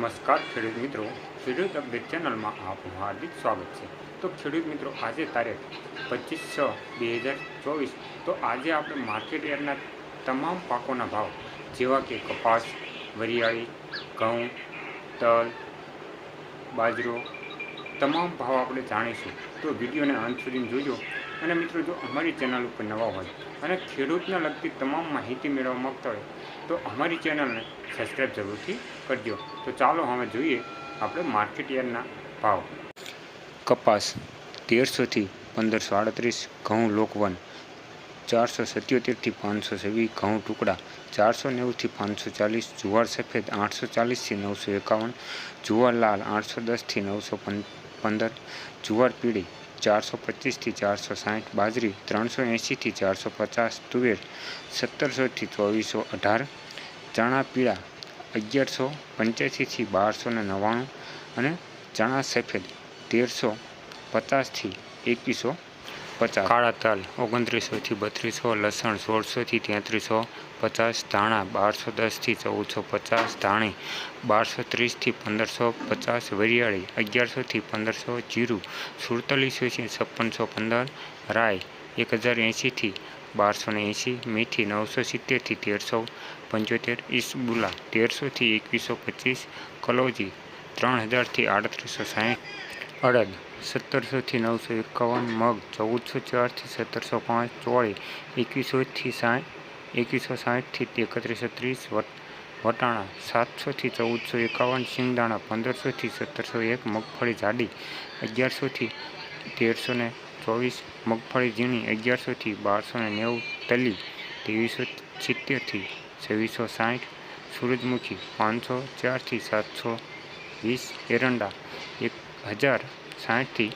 નમસ્કાર ખેડૂત મિત્રો, ખેડૂત અપડેટ ચેનલમાં આપનું હાર્દિક સ્વાગત છે। તો ખેડૂત મિત્રો, આજે તારીખ 25/6/2024। તો આજે આપણે માર્કેટ યાર્ડના તમામ પાકોના ભાવ જેવા કે કપાસ, વરિયાળી, ઘઉં, તલ, બાજરો તમામ ભાવ આપણે જાણીશું। તો વિડીયોને અંત સુધી જોજો। અને મિત્રો, જો અમારી ચેનલ ઉપર નવા હોય અને ખેડૂતને લગતી તમામ માહિતી મેળવવા માગતા હોય તો અમારી ચેનલને સબસ્ક્રાઈબ જરૂરથી કરજો। તો ચાલો હવે જોઈએ આપણે માર્કેટ યાર્ડના ભાવ। કપાસ 1300 થી 1538, ઘઉં લોકવન 477 થી 526, ઘઉં ટુકડા 490 થી 540, જુવાર સફેદ 840 થી 951, જુવાર લાલ 810 થી 915, જુવાર પીળી 425 થી 460, બાજરી 380 થી 450, તુવેર 1700 થી 2418, ચણા પીળા 1185 થી 1299 અને ચણા સફેદ 1350 થી 2150, કાળા તલ 2900 થી 3200, લસણ 1600 થી 3350, ધાણા 1210 થી 1450, ધાણી 1230 થી 1550, વરિયાળી 1100 થી 1500, જીરું 4700 થી 5615, રાઈ 1080 થી 1280, મેથી 970 થી 1375, ઈસબગુલ 1300 થી 2125, કલોજી 3000 થી 3860, અડદ 1700 થી 951, મગ 1404 થી 1705, ચોળી 2100 થી 2160 થી 3130, વટાણા 700 થી 1451, સિંગદાણા 1500 થી 1701, મગફળી જાડી 1100 થી 1324, મગફળી ઝીણી 1100 થી 1290, તલી 2370 થી 2660, સૂરજમુખી 504 થી 720, એરંડા 1060 થી